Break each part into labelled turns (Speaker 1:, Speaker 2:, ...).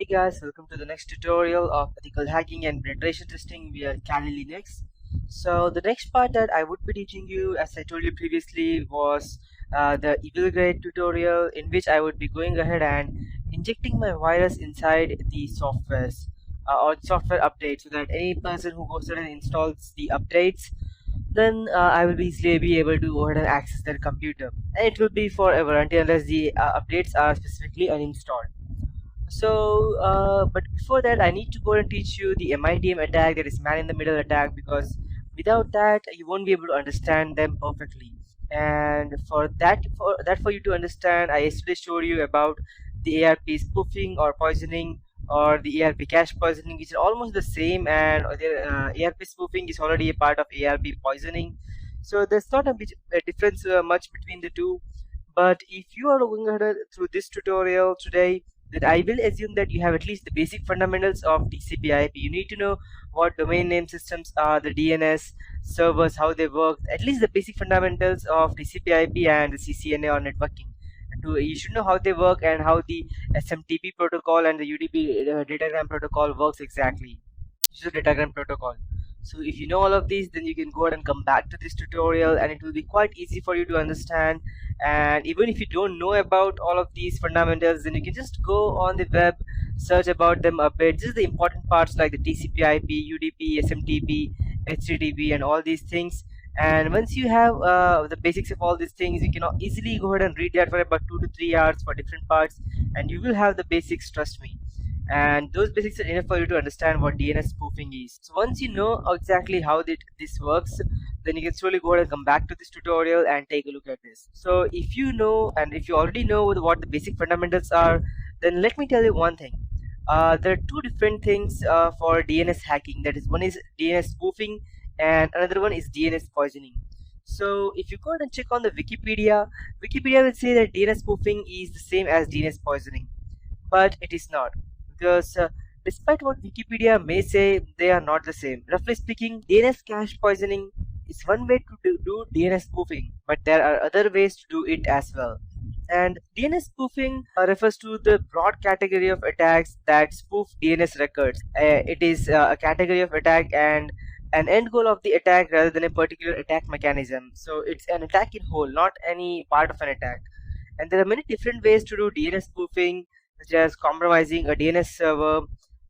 Speaker 1: Hey guys, welcome to the next tutorial of ethical hacking and penetration testing via Kali Linux. So the next part that I would be teaching you, as I told you previously, was the evil grade tutorial, in which I would be going ahead and injecting my virus inside the softwares or software updates, so that any person who goes ahead and installs the updates, then I will easily be able to go ahead and access their computer, and it will be forever until unless the updates are specifically uninstalled. But before that, I need to go and teach you the MITM attack, that is man in the middle attack, because without that, you won't be able to understand them perfectly. And for you to understand, I yesterday showed you about the ARP spoofing or poisoning, or the ARP cache poisoning, which is almost the same, and ARP spoofing is already a part of ARP poisoning. So there's not a difference much between the two. But if you are going ahead through this tutorial today, then I will assume that you have at least the basic fundamentals of TCP/IP. You need to know what domain name systems are, the DNS servers, how they work, at least the basic fundamentals of TCP/IP and the CCNA or networking. You should know how they work and how the SMTP protocol and the UDP datagram protocol works exactly. User datagram protocol. So if you know all of these, then you can go ahead and come back to this tutorial, and it will be quite easy for you to understand. And even if you don't know about all of these fundamentals, then you can just go on the web, search about them a bit. Just the important parts like the TCP/IP, UDP, SMTP, HTTP, and all these things. And once you have the basics of all these things, you can easily go ahead and read that for about 2 to 3 hours for different parts, and you will have the basics, trust me. And those basics are enough for you to understand what DNS spoofing is. So once you know exactly how this works, then you can slowly go ahead and come back to this tutorial and take a look at this. So if you know, and if you already know what the basic fundamentals are, then let me tell you one thing. There are two different things for DNS hacking. That is, one is DNS spoofing and another one is DNS poisoning. So if you go ahead and check on the Wikipedia will say that DNS spoofing is the same as DNS poisoning, but it is not, because despite what Wikipedia may say, they are not the same. Roughly speaking, DNS cache poisoning is one way to do DNS spoofing, but there are other ways to do it as well. And DNS spoofing refers to the broad category of attacks that spoof DNS records. It is a category of attack and an end goal of the attack rather than a particular attack mechanism. So it's an attack in whole, not any part of an attack. And there are many different ways to do DNS spoofing, such as compromising a DNS server,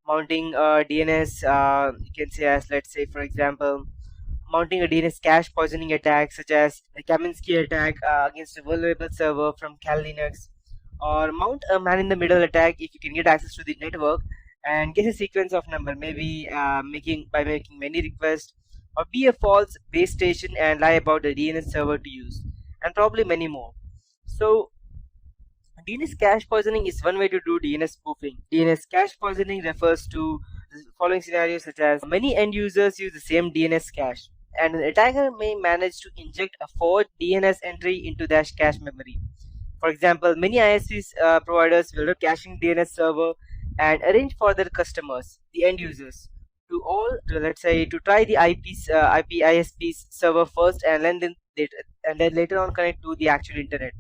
Speaker 1: mounting a DNS, you can say, as let's say for example, mounting a DNS cache poisoning attack, such as the Kaminsky attack against a vulnerable server from Kali Linux, or mount a man-in-the-middle attack if you can get access to the network and guess a sequence of number, maybe making many requests, or be a false base station and lie about the DNS server to use, and probably many more. So DNS cache poisoning is one way to do DNS spoofing. DNS cache poisoning refers to the following scenarios, such as many end users use the same DNS cache, and an attacker may manage to inject a forged DNS entry into their cache memory. For example, many ISPs providers will do caching DNS server and arrange for their customers, the end users, let's say to try the IP ISP's server first, and then later on connect to the actual internet.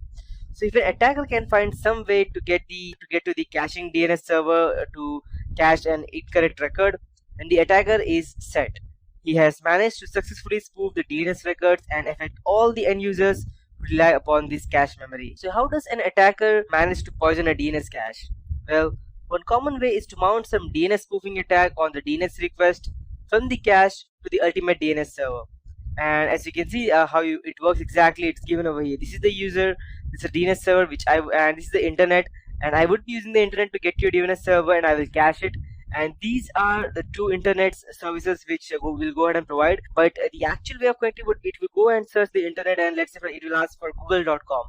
Speaker 1: So if an attacker can find some way to get to the caching DNS server to cache an incorrect record, then the attacker is set. He has managed to successfully spoof the DNS records and affect all the end users who rely upon this cache memory. So how does an attacker manage to poison a DNS cache? Well, one common way is to mount some DNS spoofing attack on the DNS request from the cache to the ultimate DNS server. And as you can see how it works exactly, it's given over here. This is the user, this is a DNS server and this is the internet, and I would be using the internet to get to your DNS server, and I will cache it. And these are the two internet services which will go ahead and provide. But the actual way of connecting it will go and search the internet, and let's say it will ask for google.com,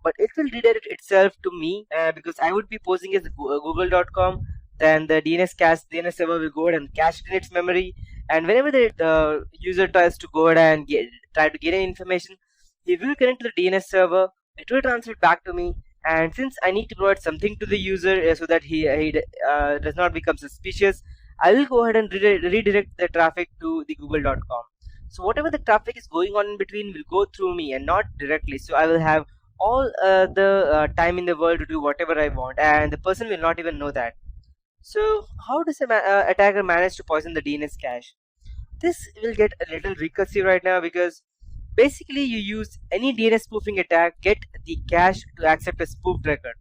Speaker 1: but it will redirect itself to me because I would be posing as google.com. Then the DNS server will go ahead and cache it in its memory, and whenever the user tries to go ahead and try to get any information, he will connect to the DNS server. It will transfer it back to me, and since I need to provide something to the user so that he does not become suspicious, I will go ahead and redirect the traffic to the google.com. So whatever the traffic is going on in between will go through me and not directly. So I will have all the time in the world to do whatever I want, and the person will not even know that. So how does an attacker manage to poison the DNS cache? This will get a little recursive right now because basically you use any DNS spoofing attack, get the cache to accept a spoofed record.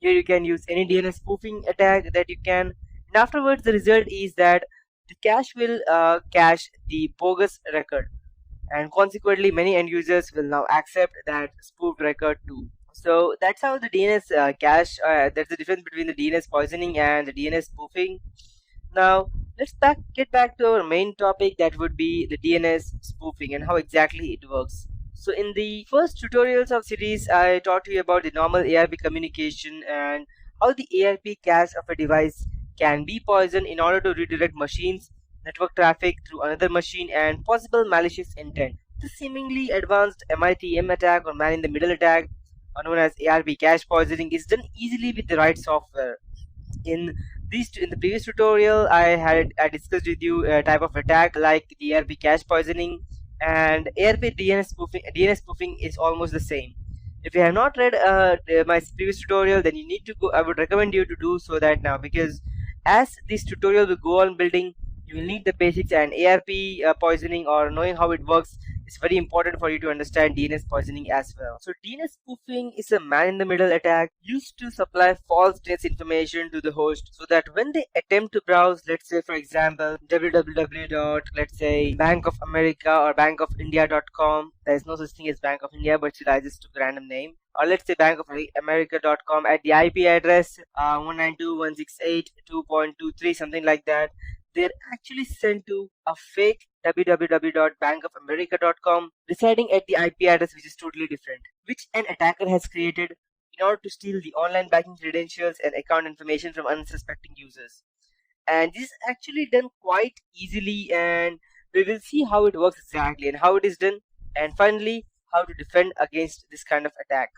Speaker 1: Here you can use any DNS spoofing attack that you can, and afterwards the result is that the cache will cache the bogus record, and consequently many end users will now accept that spoofed record too. So that's how the DNS cache, that's the difference between the DNS poisoning and the DNS spoofing. Now let's get back to our main topic, that would be the DNS spoofing and how exactly it works. So in the first tutorials of series, I taught you about the normal ARP communication and how the ARP cache of a device can be poisoned in order to redirect machines, network traffic through another machine, and possible malicious intent. The seemingly advanced MITM attack or man-in-the-middle attack, known as ARP cache poisoning, is done easily with the right software. In the previous tutorial, I discussed with you a type of attack like the ARP cache poisoning, and ARP DNS spoofing is almost the same. If you have not read my previous tutorial, then you need to go. I would recommend you to do so that now, because as this tutorial will go on building, you will need the basics, and ARP poisoning or knowing how it works is very important for you to understand DNS poisoning as well. So DNS spoofing is a man-in-the-middle attack used to supply false DNS information to the host so that when they attempt to browse, let's say for example www. let's say Bank of America or bankofindia.com, there is no such thing as Bank of India, but still I just took a random name, or let's say bankofamerica.com at the IP address 192.168.2.23, something like that, they're actually sent to a fake www.bankofamerica.com residing at the IP address which is totally different, which an attacker has created in order to steal the online banking credentials and account information from unsuspecting users. And this is actually done quite easily, and we will see how it works exactly and how it is done, and finally how to defend against this kind of attack.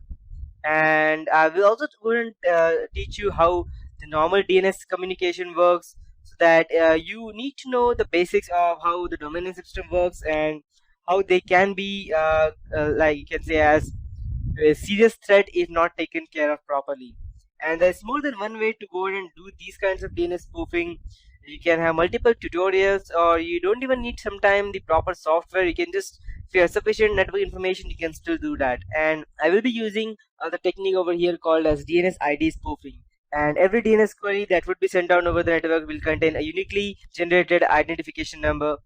Speaker 1: And I will also going to teach you how the normal DNS communication works, so that you need to know the basics of how the domain name system works and how they can be like you can say as a serious threat if not taken care of properly. And there's more than one way to go ahead and do these kinds of DNS spoofing. You can have multiple tutorials, or you don't even need sometime the proper software. You can just, if you have sufficient network information, you can still do that. And I will be using the technique over here called as DNS ID spoofing. And every DNS query that would be sent down over the network will contain a uniquely generated identification number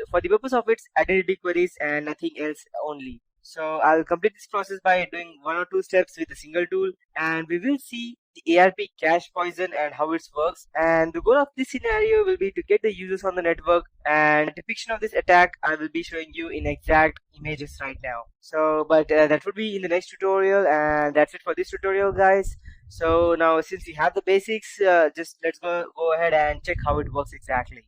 Speaker 1: for the purpose of its identity queries and nothing else only. So I'll complete this process by doing one or two steps with a single tool, and we will see the ARP cache poison and how it works. And the goal of this scenario will be to get the users on the network, and depiction of this attack I will be showing you in exact images right now. So but that would be in the next tutorial, and that's it for this tutorial, guys. So now since we have the basics, just let's go ahead and check how it works exactly.